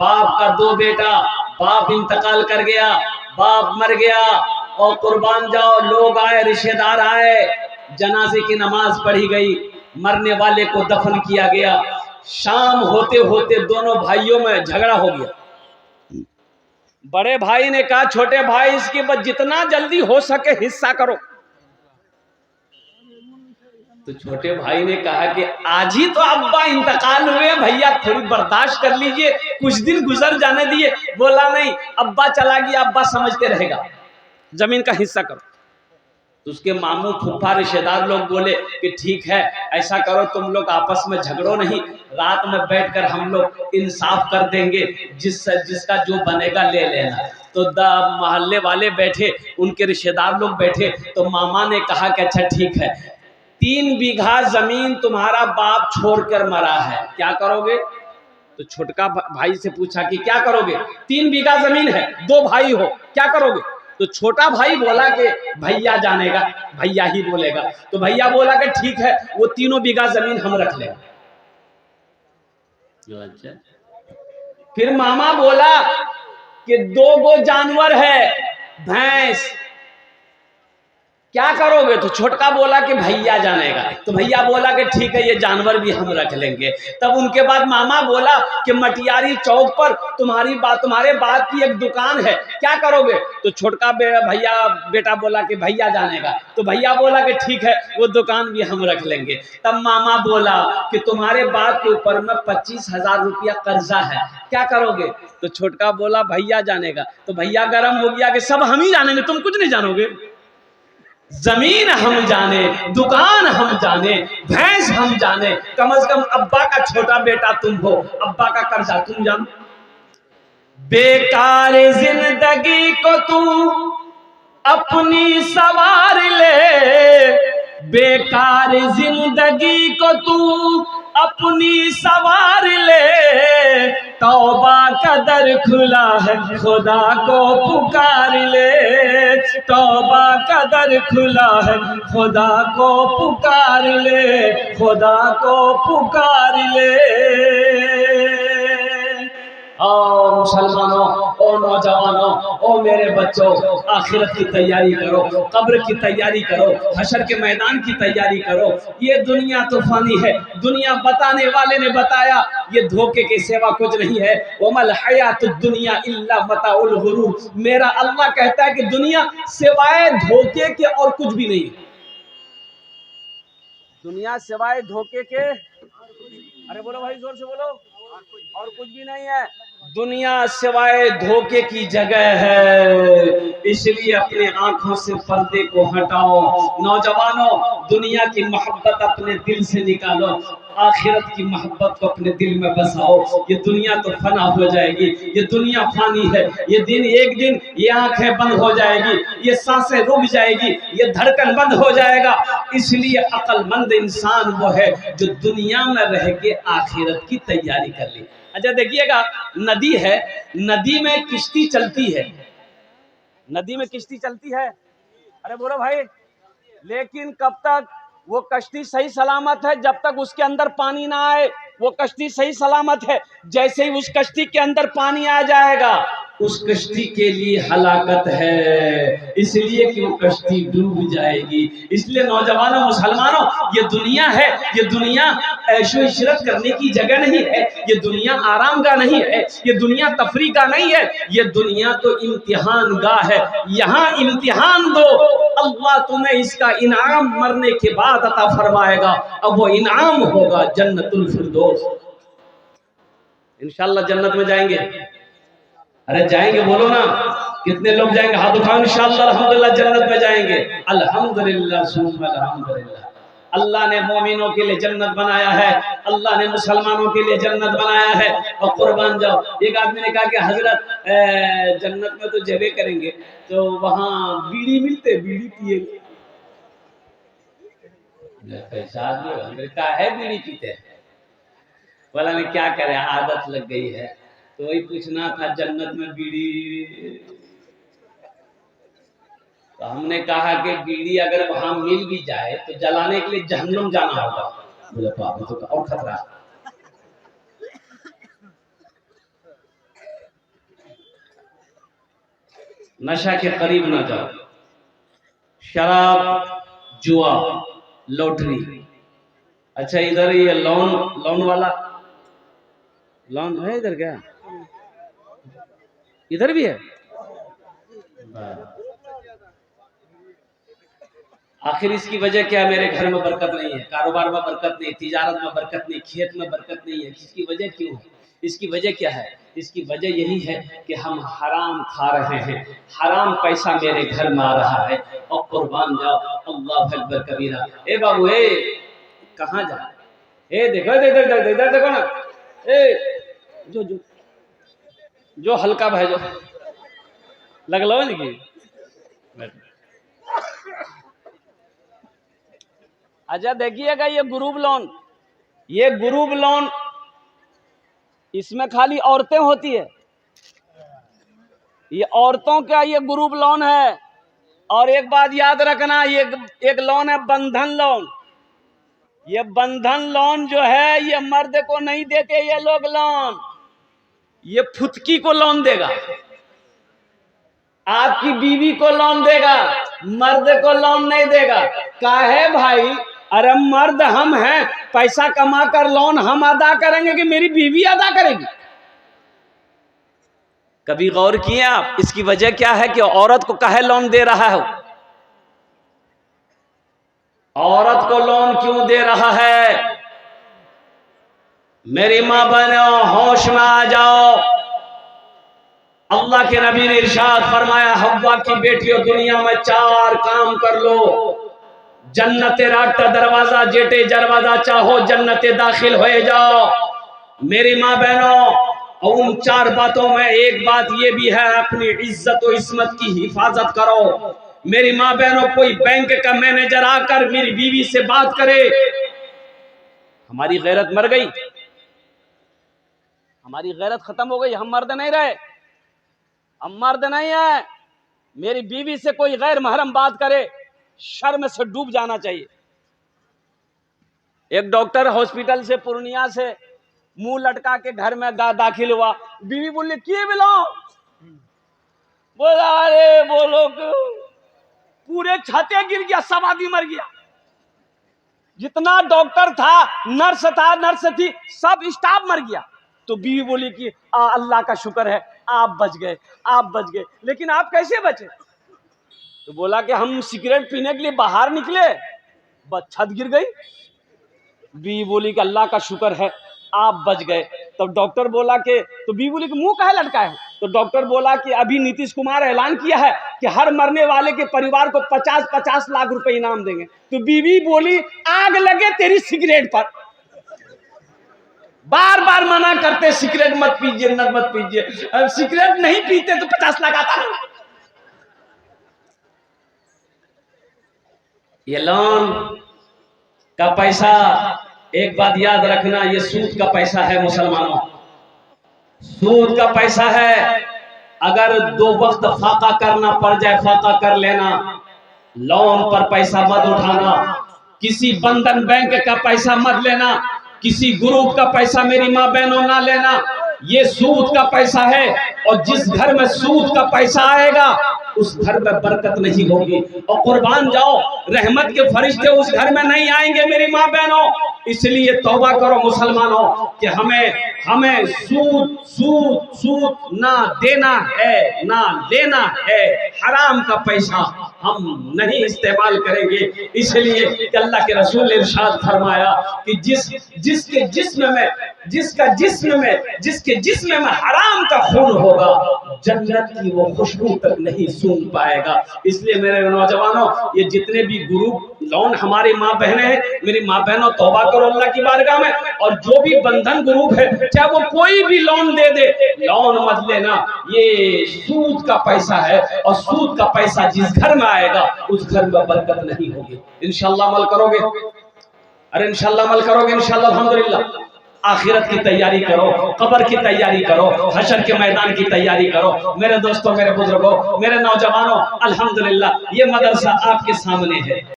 बाप का 2 बेटा, बाप इंतकाल कर गया, बाप मर गया और कुर्बान जाओ लोग आए, रिश्तेदार आए, जनाजे की नमाज पढ़ी गई, मरने वाले को दफन किया गया। शाम होते होते दोनों भाइयों में झगड़ा हो गया। बड़े भाई ने कहा छोटे भाई इसकी बस जितना जल्दी हो सके हिस्सा करो। तो छोटे भाई ने कहा कि आज ही तो अब्बा इंतकाल हुए, भैया थोड़ी बर्दाश्त कर लीजिए, कुछ दिन गुजर जाने दिए। बोला नहीं, अब्बा चला गया, अब्बा समझते रहेगा, जमीन का हिस्सा करो। तो उसके मामू फूफा रिश्तेदार लोग बोले कि ठीक है, ऐसा करो तुम लोग आपस में झगड़ो नहीं, रात में बैठकर हम लोग इंसाफ कर देंगे, जिसका जो बनेगा ले लेना। तो मोहल्ले वाले बैठे, उनके रिश्तेदार लोग बैठे, तो मामा ने कहा कि अच्छा ठीक है, 3 बीघा जमीन तुम्हारा बाप छोड़कर मरा है, क्या करोगे? तो छोटका भाई से पूछा कि क्या करोगे? 3 बीघा जमीन है, 2 भाई हो, क्या करोगे? तो छोटा भाई बोला कि भैया जानेगा, भैया ही बोलेगा। तो भैया बोला कि ठीक है, वो 3 बीघा जमीन हम रख लेंगे। अच्छा। फिर मामा बोला कि 2 गो जानवर है, भैंस, क्या करोगे? तो छोटका बोला कि भैया जानेगा। तो भैया बोला कि ठीक है, ये जानवर भी हम रख लेंगे। तब उनके बाद मामा बोला कि मटियारी चौक पर तुम्हारे बाप की एक दुकान है, क्या करोगे? तो छोटका भैया बेटा बोला कि भैया जानेगा। तो भैया बोला कि ठीक है, वो दुकान भी हम रख लेंगे। तब मामा बोला कि तुम्हारे बाप के ऊपर में 25,000 रुपया कर्जा है, क्या करोगे? तो छोटका बोला भैया जानेगा। तो भैया गर्म हो गया कि सब हम ही जानेंगे, तुम कुछ नहीं जानोगे। जमीन हम जाने, दुकान हम जाने, भैंस हम जाने, कम से कम अब्बा का छोटा बेटा तुम हो, अब्बा का कर्जा तुम जानो। बेकार जिंदगी को तू अपनी सवार ले, बेकार जिंदगी को तू अपनी सवार ले, तौबा का दर खुला है खुदा को पुकार ले, तौबा का दर खुला है खुदा को पुकार ले, खुदा को पुकार ले। ओ मुसलमानों, ओ नौजवानों, ओ मेरे बच्चों, आखिरत की तैयारी करो, कब्र की तैयारी करो, हशर के मैदान की तैयारी करो। ये दुनिया तूफानी है, दुनिया बताने वाले ने बताया ये धोखे के सिवा कुछ नहीं है। वमल हयातुद दुनिया इल्ला मताउल गुरूर, मेरा अल्लाह कहता है कि दुनिया सिवाय धोखे के और कुछ भी नहीं है। दुनिया सिवाय धोखे के, अरे बोलो भाई जोर से बोलो, और कुछ भी नहीं है। दुनिया सिवाय धोखे की जगह है, इसलिए अपने आंखों से पर्दे को हटाओ। नौजवानों, दुनिया की मोहब्बत अपने दिल से निकालो, आखिरत की मोहब्बत को अपने दिल में बसाओ। ये दुनिया तो फना हो जाएगी, ये दुनिया फानी है, ये दिन एक दिन ये आंखें बंद हो जाएगी, ये सांसें रुक जाएगी, ये धड़कन बंद हो जाएगा। इसलिए अक्लमंद इंसान वो है जो दुनिया में रह के आखिरत की तैयारी कर ले। अच्छा देखिएगा, नदी है, नदी में किश्ती चलती है, नदी में किश्ती चलती है, अरे बोलो भाई, लेकिन कब तक वो कश्ती सही सलामत है? जब तक उसके अंदर पानी ना आए वो कश्ती सही सलामत है। जैसे ही उस कश्ती के अंदर पानी आ जाएगा उस कश्ती के लिए हलाकत है, इसलिए कि वो कश्ती डूब जाएगी। इसलिए नौजवानों, मुसलमानों, ये दुनिया है, ये दुनिया ऐशो इशरत करने की जगह नहीं है, ये दुनिया आराम का नहीं है, ये दुनिया तफरीह का नहीं है, ये दुनिया तो इम्तिहान गाह है। यहाँ इम्तिहान दो, अल्लाह तुम्हें इसका इनाम मरने के बाद अता फरमाएगा। अब वो इनाम होगा जन्नतुल फिरदौस। इंशाअल्लाह जन्नत में जाएंगे। अरे जाएंगे, बोलो ना, कितने लोग जाएंगे? हाथ उठाओ। इंशाअल्लाह अल्हम्दुलिल्लाह जन्नत में जाएंगे। अल्हम्दुलिल्लाह सुम्मा अल्हम्दुलिल्लाह। अल्लाह ने मोमिनों के लिए जन्नत बनाया है, अल्लाह ने मुसलमानों के लिए जन्नत बनाया है। और कुर्बान जाओ, एक आदमी ने कहा कि हजरत जन्नत में तो जबे करेंगे, तो वहां बीड़ी मिलते, बीड़ी पिए। का है बीड़ी पीते हैं, बोला मैं क्या करे, आदत लग गई है। तो वही पूछना था, जन्नत में बीड़ी, तो हमने कहा कि बीड़ी अगर वहां मिल भी जाए तो जलाने के लिए जहन्नुम जाना होगा। बोले तो आपने तो और खतरा। नशा के करीब ना जाओ, शराब, जुआ, लॉटरी। अच्छा इधर ये लोन लोन वाला लोन है इधर क्या? इधर भी है। आखिर इसकी वजह क्या? मेरे घर में बरकत नहीं है, कारोबार में बरकत नहीं, तिजारत में बरकत नहीं, खेत में बरकत नहीं है। इसकी वजह क्यों है? इसकी वजह क्या है? इसकी वजह यही है कि हम हराम खा रहे हैं, हराम पैसा मेरे घर में आ रहा है। और कुर्बान जाओ, अल्लाह अकबर कबीरा। ए बाबू ए, कहाँ जा? ए देखो इधर देखो ना, ए जो जो जो हल्का भाई जो लग लो नहीं। अच्छा देखिएगा ये ग्रुप लोन, ये ग्रुप लोन इसमें खाली औरतें होती है। ये औरतों का ये ग्रुप लोन है। और एक बात याद रखना, ये एक लोन है बंधन लोन। ये बंधन लोन जो है ये मर्द को नहीं देते ये लोग लोन, ये फुतकी को लोन देगा, आपकी बीवी को लोन देगा, मर्द को लोन नहीं देगा। काहे भाई? अरे मर्द हम हैं, पैसा कमा कर लोन हम अदा करेंगे कि मेरी बीवी अदा करेगी? कभी गौर किए आप इसकी वजह क्या है कि औरत को काहे लोन दे रहा है? औरत को लोन क्यों दे रहा है? मेरी मां बहनों होश में आ जाओ। अल्लाह के नबी ने इरशाद फरमाया, हव्वा की बेटियों दुनिया में 4 काम कर लो, जन्नते राट दरवाजा जेटे दरवाजा चाहो जन्नते दाखिल हो जाओ। मेरी मां बहनों, उन 4 बातों में एक बात ये भी है, अपनी इज्जत और इस्मत की हिफाजत करो। मेरी मां बहनों, कोई बैंक का मैनेजर आकर मेरी बीवी से बात करे, हमारी गैरत मर गई, हमारी गैरत खत्म हो गई, हम मर्द नहीं रहे, हम मर्द नहीं है। मेरी बीवी से कोई गैर महरम बात करे, शर्म से डूब जाना चाहिए। एक डॉक्टर हॉस्पिटल से पूर्णिया से मुंह लटका के घर में दाखिल हुआ। बीवी बोली किए बिलो? बोला अरे बोलो पूरे छते गिर गया, सब आदमी मर गया। जितना डॉक्टर था, नर्स थी, सब स्टाफ मर गया। तो बीवी बोली कि अल्लाह का शुक्र है आप बच गए, आप बच गए। लेकिन आप कैसे बचे? तो बोला कि हम सिगरेट पीने के लिए बाहर निकले, बस छत गिर गई। बीवी बोली कि अल्लाह का शुक्र है आप बच गए। तो डॉक्टर बोला कि, तो बीवी बोली कि मुंह काहे लटका है? तो डॉक्टर बोला कि अभी नीतीश कुमार ऐलान किया है कि हर मरने वाले के परिवार को 50-50 लाख रुपए इनाम देंगे। तो बीवी बोली आग लगे तेरी सिगरेट पर, बार बार मना करते सिगरेट मत पीजिए, मत पीजिए। अब सिगरेट नहीं पीते तो 50 लाख आता नहीं। ये लोन का पैसा, एक बात याद रखना, ये सूद का पैसा है मुसलमानों, सूद का पैसा है। अगर 2 वक्त फाका करना पड़ जाए, फाका कर लेना। लोन पर पैसा मत उठाना, किसी बंधन बैंक का पैसा मत लेना, किसी ग्रुप का पैसा मेरी मां बहनों ना लेना। ये सूद का पैसा है, और जिस घर में सूद का पैसा आएगा उस घर में बरकत नहीं होगी। और कुर्बान जाओ, रहमत के फरिश्ते उस घर में नहीं आएंगे मेरी मां बहनों। इसलिए तौबा करो मुसलमानों कि हमें सूद ना देना है, ना लेना है। हराम का पैसा हम नहीं इस्तेमाल करेंगे। इसलिए कि अल्लाह के रसूल ने इरशाद फरमाया कि जिसके जिस्म में हराम का खून होगा, जन्नत की वो खुशबू तक नहीं सूंघ पाएगा। इसलिए मेरे नौजवानों, ये जितने भी ग्रुप लोन हमारी माँ बहनें हैं, मेरी माँ बहनों तौबा करो अल्लाह की बारगाह में। और जो भी बंधन ग्रुप है, चाहे वो कोई भी लोन दे दे, लोन मत लेना। ये सूद का पैसा है, और सूद का पैसा जिस घर में आएगा उस घर में बरकत नहीं होगी। इंशाअल्लाह अमल करोगे? अरे इंशाअल्लाह अमल करोगे? इंशाअल्लाह अल्हम्दुलिल्लाह। आखिरत की तैयारी करो, कब्र की तैयारी करो, हशर के मैदान की तैयारी करो। मेरे दोस्तों, मेरे बुजुर्गों, मेरे नौजवानों, अल्हम्दुलिल्लाह ये मदरसा आपके सामने है।